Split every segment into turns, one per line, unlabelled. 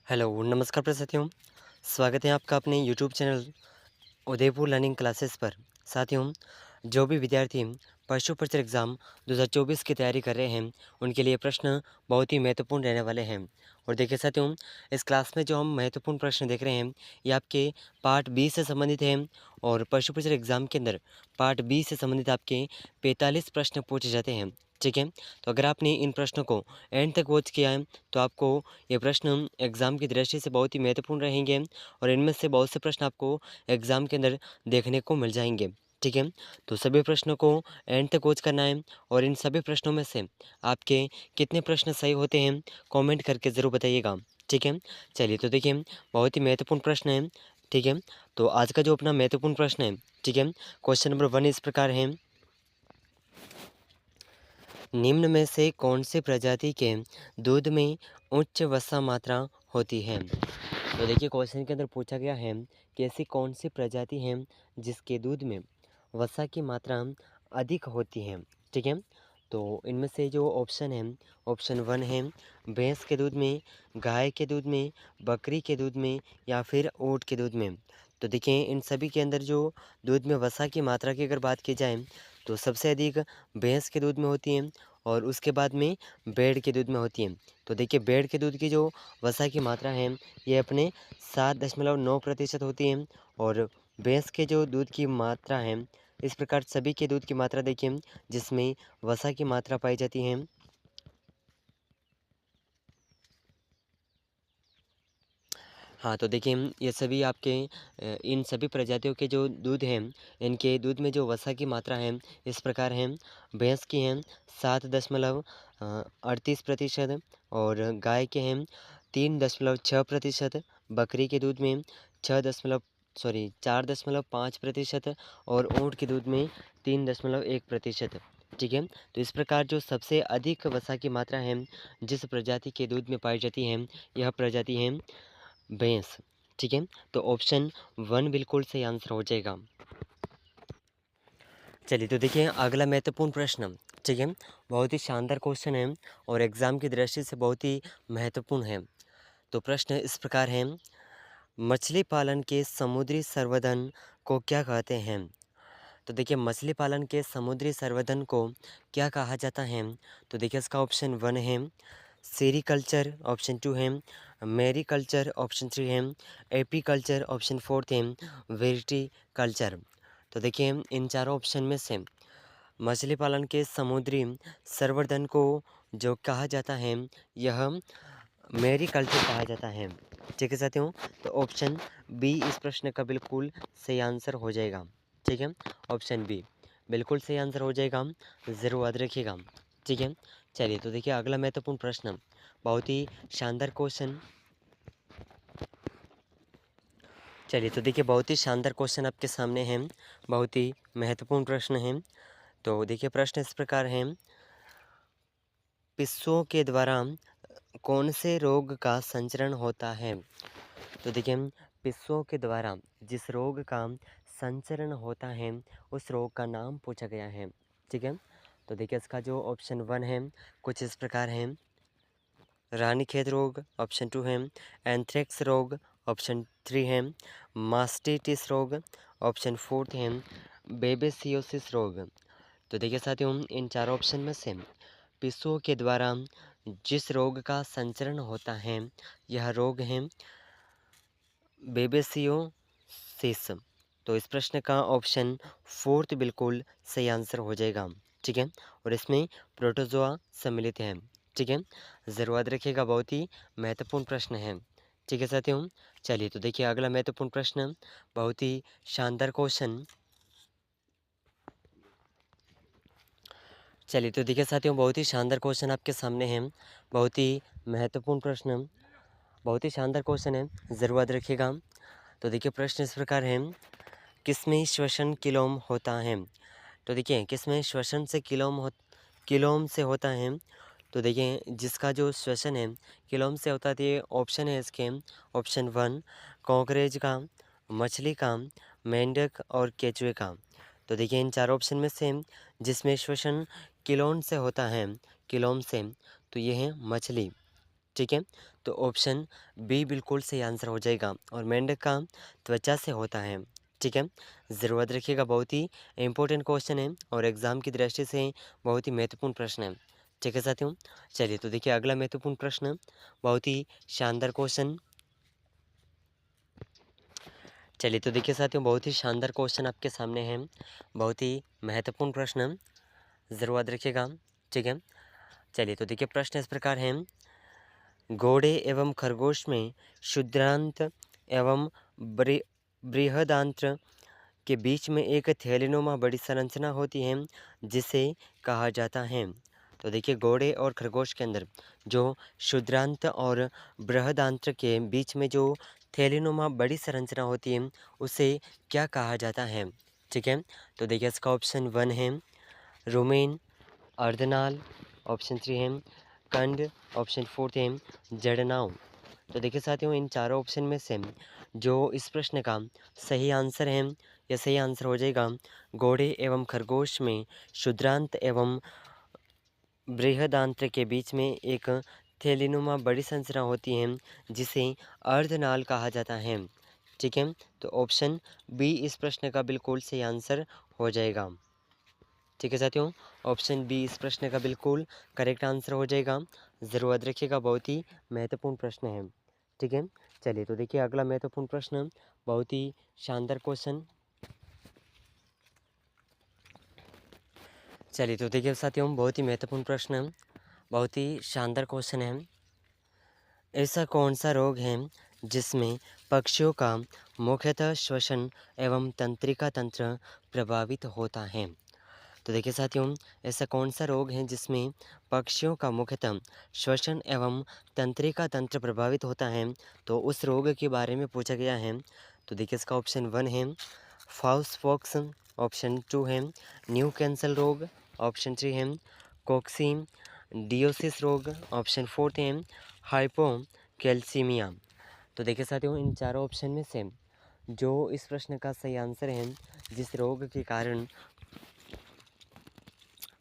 Hello, नमस्कार प्रिय साथियों। स्वागत है आपका अपने YouTube channel Udaipur learning classes पर। साथियों, जो भी विद्यार्थी पशु परिचय एग्ज़ाम 2024 की तैयारी कर रहे हैं, उनके लिए प्रश्न बहुत ही महत्वपूर्ण रहने वाले हैं। और देखिए साथियों, इस क्लास में जो हम महत्वपूर्ण प्रश्न देख रहे हैं, ये आपके पार्ट बी से संबंधित हैं। और पशु परिचय एग्ज़ाम के अंदर पार्ट बी से संबंधित आपके 45 प्रश्न पूछे जाते हैं। ठीक है? तो अगर आपने इन प्रश्नों को एंड तक वॉच किया है, तो आपको ये प्रश्न एग्ज़ाम की दृष्टि से बहुत ही महत्वपूर्ण रहेंगे। और इनमें से बहुत से प्रश्न आपको एग्ज़ाम के अंदर देखने को मिल जाएंगे। ठीक है? तो सभी प्रश्नों को एंड तक वॉच करना है। और इन सभी प्रश्नों में से आपके कितने प्रश्न सही होते हैं, कमेंट करके ज़रूर बताइएगा। ठीक है? चलिए, तो देखिए, बहुत ही महत्वपूर्ण प्रश्न है। ठीक है? तो आज का जो अपना महत्वपूर्ण प्रश्न है, ठीक है, क्वेश्चन नंबर 1 इस प्रकार है, निम्न में से कौन सी प्रजाति के दूध में उच्च वसा मात्रा होती है? तो देखिए, क्वेश्चन के अंदर पूछा गया है कि ऐसी कौन सी प्रजाति है जिसके दूध में वसा की मात्रा अधिक होती है। ठीक है? तो इनमें से जो ऑप्शन है, ऑप्शन 1 है भैंस के दूध में, गाय के दूध में, बकरी के दूध में या फिर ऊँट के दूध में। तो देखिए, इन सभी के अंदर जो दूध में वसा की मात्रा की अगर बात की जाए, तो सबसे अधिक भैंस के दूध में होती है और उसके बाद में भेड़ के दूध में होती है। तो देखिए, भेड़ के दूध की जो वसा की मात्रा है, ये अपने 7.9% होती है। और भैंस के जो दूध की मात्रा है, इस प्रकार सभी के दूध की मात्रा देखिए जिसमें वसा की मात्रा पाई जाती है। हाँ, तो देखिए, ये सभी आपके इन सभी प्रजातियों के जो दूध हैं, इनके दूध में जो वसा की मात्रा है, इस प्रकार है। भैंस की हैं 7.38% और गाय के हैं 3.6%, बकरी के दूध में 4.5% और ऊँट के दूध में 3.1%। ठीक है? तो इस प्रकार जो सबसे अधिक वसा की मात्रा है, जिस प्रजाति के दूध में पाई जाती है, यह प्रजाति है भैंस। ठीक है? तो ऑप्शन 1 बिल्कुल सही आंसर हो जाएगा। चलिए, तो देखिए अगला महत्वपूर्ण प्रश्न, ठीक है? बहुत ही शानदार क्वेश्चन है और एग्ज़ाम की दृष्टि से बहुत ही महत्वपूर्ण है। तो प्रश्न इस प्रकार है, मछली पालन के समुद्री संवर्धन को क्या कहते हैं? तो देखिए, मछली पालन के समुद्री संवर्धन को क्या कहा जाता है? तो देखिए, इसका ऑप्शन 1 है सेरीकल्चर, ऑप्शन 2 है मैरीकल्चर, ऑप्शन 3 है एपीकल्चर, ऑप्शन 4 है वेटिकल्चर। तो देखिए, इन चारों ऑप्शन में से मछली पालन के समुद्री संवर्धन को जो कहा जाता है, यह मैरीकल्चर कहा जाता है। ठीक है साथियों? तो ऑप्शन बी इस प्रश्न का बिल्कुल सही आंसर हो जाएगा। ठीक है? ऑप्शन बी बिल्कुल सही आंसर हो जाएगा, ज़रूर याद रखिएगा। ठीक है? चलिए, तो देखिए अगला महत्वपूर्ण प्रश्न, बहुत ही शानदार क्वेश्चन। चलिए, तो देखिए बहुत ही शानदार क्वेश्चन आपके सामने है, बहुत ही महत्वपूर्ण प्रश्न है। तो देखिए, प्रश्न इस प्रकार है, पिस्सों के द्वारा कौन से रोग का संचरण होता है? तो देखिए, पिस्सों के द्वारा जिस रोग का संचरण होता है, उस रोग का नाम पूछा गया है। ठीक है? तो देखिए, इसका जो ऑप्शन 1 है कुछ इस प्रकार है, रानीखेत रोग, ऑप्शन 2 है एंथ्रेक्स रोग, ऑप्शन 3 है मास्टिटिस रोग, ऑप्शन 4 है बेबेसियोसिस रोग। तो देखिए साथियों, इन चारों ऑप्शन में से पिस्सों के द्वारा जिस रोग का संचरण होता है, यह रोग है बेबेसियोसिस। तो इस प्रश्न का ऑप्शन 4 बिल्कुल सही आंसर हो जाएगा। ठीक है? और इसमें प्रोटोजोआ सम्मिलित है। ठीक है? ज़रूर याद रखिएगा, बहुत ही महत्वपूर्ण प्रश्न है। ठीक है साथियों? चलिए, तो देखिए अगला महत्वपूर्ण प्रश्न, बहुत ही शानदार क्वेश्चन। चलिए, तो देखिए साथियों, बहुत ही शानदार क्वेश्चन आपके सामने है, बहुत ही महत्वपूर्ण प्रश्न, बहुत ही शानदार क्वेश्चन है, ज़रूर याद रखिएगा। तो देखिए, प्रश्न इस प्रकार है, किसमें श्वसन किलोम होता है? तो देखिए, किसमें श्वसन से किलोम से होता है? तो देखिए, जिसका जो श्वसन है किलोम से होता है, तो ये ऑप्शन है इसके, ऑप्शन 1 कॉकरेज का, मछली का, मेंढक और केचुए का। तो देखिए, इन चार ऑप्शन में से जिसमें श्वसन किलोम से होता है, किलोम से, तो ये है मछली। ठीक है? तो ऑप्शन बी बिल्कुल सही आंसर हो जाएगा। और मेंढक का त्वचा से होता है। ठीक है, ज़रूर रखिएगा, बहुत ही इंपॉर्टेंट क्वेश्चन है और एग्ज़ाम की दृष्टि से बहुत ही महत्वपूर्ण प्रश्न है। ठीक है साथियों, चलिए तो देखिए अगला महत्वपूर्ण प्रश्न, बहुत ही शानदार क्वेश्चन। चलिए तो देखिए साथियों, बहुत ही शानदार क्वेश्चन आपके सामने है, बहुत ही महत्वपूर्ण प्रश्न, ज़रूर याद रखिएगा। ठीक है, चलिए तो देखिए प्रश्न इस प्रकार है, घोड़े एवं खरगोश में क्षुद्रांत एवं बृहदांत्र के बीच में एक थैलीनुमा बड़ी संरचना होती है जिसे कहा जाता है। तो देखिए घोड़े और खरगोश के अंदर जो क्षुद्रांत और बृहदांत्र के बीच में जो थैलीनुमा बड़ी संरचना होती है उसे क्या कहा जाता है। ठीक है, तो देखिए इसका ऑप्शन 1 है रुमेन, अर्धनाल, ऑप्शन 3 है कंड, ऑप्शन 4 है जड़नाव। तो देखिए साथियों, इन चारों ऑप्शन में से जो इस प्रश्न का सही आंसर है या सही आंसर हो जाएगा, घोड़े एवं खरगोश में क्षुद्रांत एवं बृहदांत्र के बीच में एक थैलीनुमा बड़ी संरचना होती है जिसे अर्धनाल कहा जाता है। ठीक है, तो ऑप्शन बी इस प्रश्न का बिल्कुल सही आंसर हो जाएगा। ठीक है साथियों, ऑप्शन बी इस प्रश्न का बिल्कुल करेक्ट आंसर हो जाएगा। ज़रूर याद रखिएगा, बहुत ही महत्वपूर्ण प्रश्न है। ठीक है, चलिए तो देखिए अगला महत्वपूर्ण प्रश्न, बहुत ही शानदार क्वेश्चन। चलिए तो देखिए साथियों, बहुत ही महत्वपूर्ण प्रश्न, बहुत ही शानदार क्वेश्चन है। ऐसा कौन सा रोग है जिसमें पक्षियों का मुख्यतः श्वसन एवं तंत्रिका तंत्र प्रभावित होता है। तो देखिए साथियों, ऐसा कौन सा रोग है जिसमें पक्षियों का मुख्यतः श्वसन एवं तंत्रिका तंत्र प्रभावित होता है, तो उस रोग के बारे में पूछा गया है। तो देखिए इसका ऑप्शन 1 है फाउस फॉक्स, ऑप्शन 2 है न्यू कैंसल रोग, ऑप्शन 3 है कोक्सीन डियोसिस रोग, ऑप्शन 4 है हाइपोकैल्सीमिया। तो देखिए साथियों, इन चारों ऑप्शन में से जो इस प्रश्न का सही आंसर है, जिस रोग के कारण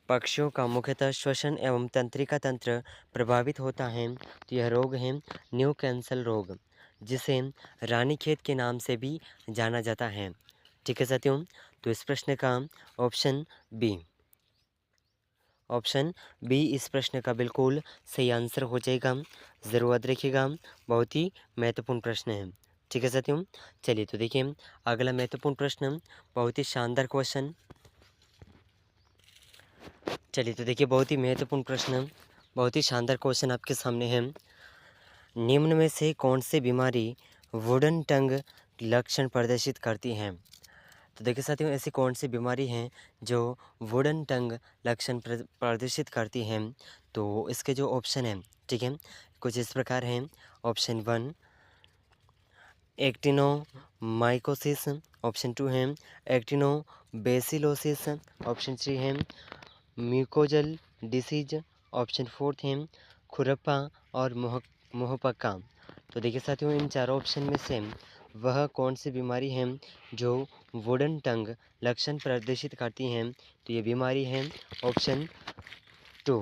पक्षियों का मुख्यतः श्वसन एवं तंत्रिका तंत्र प्रभावित होता है, तो यह रोग है न्यू कैंसल रोग, जिसे रानीखेत के नाम से भी जाना जाता है। ठीक है साथियों, तो इस प्रश्न का ऑप्शन बी, ऑप्शन बी इस प्रश्न का बिल्कुल सही आंसर हो जाएगा। ज़रूर याद रखिएगा, बहुत ही महत्वपूर्ण प्रश्न है। ठीक है साथियों, चलिए तो देखिए अगला महत्वपूर्ण प्रश्न, बहुत ही शानदार क्वेश्चन। चलिए तो देखिए बहुत ही महत्वपूर्ण प्रश्न, बहुत ही शानदार क्वेश्चन आपके सामने है। निम्न में से कौन सी बीमारी वुडन टंग लक्षण प्रदर्शित करती है। तो देखिए साथियों, ऐसी कौन सी बीमारी है जो वुडन टंग लक्षण प्रदर्शित करती है। तो इसके जो ऑप्शन है, ठीक है, कुछ इस प्रकार हैं। ऑप्शन 1 एक्टिनोमाइकोसिस, ऑप्शन 2 है एक्टिनोबेसिलोसिस, ऑप्शन 3 है म्यूकोजल डिसीज, ऑप्शन 4 है खुरपा और मुहपका। तो देखिए साथियों, इन चारों ऑप्शन में से वह कौन सी बीमारी है जो वुडन टंग लक्षण प्रदर्शित करती हैं। तो ये बीमारी है ऑप्शन 2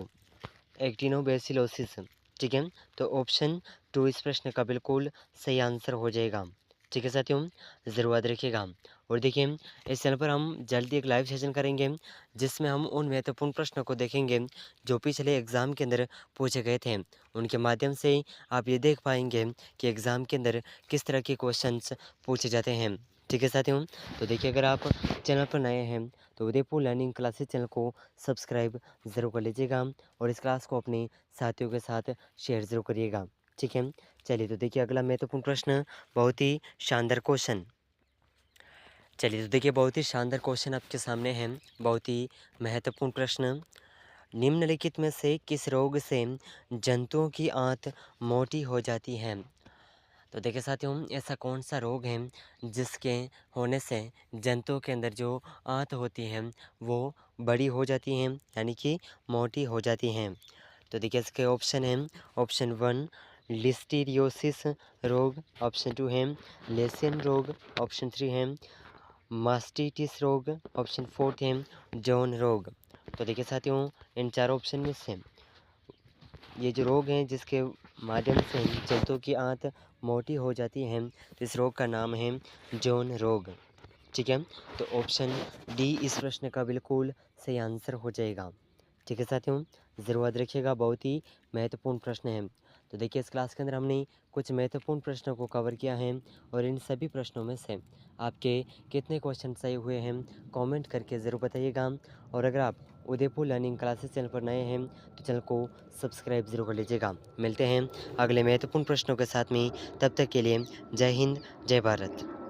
एक्टिनोबेसिलोसिस। ठीक है, तो ऑप्शन 2 इस प्रश्न का बिल्कुल सही आंसर हो जाएगा। ठीक है साथियों, ज़रूर याद रखिएगा। और देखिए इस चैनल पर हम जल्दी एक लाइव सेशन करेंगे जिसमें हम उन महत्वपूर्ण प्रश्नों को देखेंगे जो पिछले एग्ज़ाम के अंदर पूछे गए थे। उनके माध्यम से आप ये देख पाएंगे कि एग्ज़ाम के अंदर किस तरह के क्वेश्चंस पूछे जाते हैं। ठीक है साथियों, तो देखिए अगर आप चैनल पर नए हैं तो उदयपुर लर्निंग क्लासेस चैनल को सब्सक्राइब ज़रूर कर लीजिएगा और इस क्लास को अपने साथियों के साथ शेयर ज़रूर करिएगा। ठीक है, चलिए तो देखिए अगला महत्वपूर्ण प्रश्न, बहुत ही शानदार क्वेश्चन। चलिए तो देखिए बहुत ही शानदार क्वेश्चन आपके सामने है, बहुत ही महत्वपूर्ण प्रश्न। निम्नलिखित में से किस रोग से जंतुओं की आंत मोटी हो जाती है। तो देखिए साथियों, ऐसा कौन सा रोग है जिसके होने से जंतुओं के अंदर जो आंत होती है वो बड़ी हो जाती हैं, यानी कि मोटी हो जाती हैं। तो देखिए इसके ऑप्शन हैं। ऑप्शन 1 लिस्टीरियोसिस रोग, ऑप्शन 2 है लेसियन रोग, ऑप्शन 3 है मास्टिटिस रोग, ऑप्शन 4 है जॉन रोग। तो देखिए साथियों, इन चारों ऑप्शन में से ये जो रोग हैं जिसके माध्यम से जंतु की आंत मोटी हो जाती है, तो इस रोग का नाम है जॉन रोग। ठीक है, तो ऑप्शन डी इस प्रश्न का बिल्कुल सही आंसर हो जाएगा। ठीक है साथियों, ज़रूर याद रखिएगा, बहुत ही महत्वपूर्ण प्रश्न है। तो देखिए, इस क्लास के अंदर हमने कुछ महत्वपूर्ण प्रश्नों को कवर किया है और इन सभी प्रश्नों में से आपके कितने क्वेश्चन सही हुए हैं कमेंट करके ज़रूर बताइएगा। और अगर आप उदयपुर लर्निंग क्लासेस चैनल पर नए हैं तो चैनल को सब्सक्राइब ज़रूर कर लीजिएगा। मिलते हैं अगले महत्वपूर्ण प्रश्नों के साथ में, तब तक के लिए जय हिंद, जय भारत।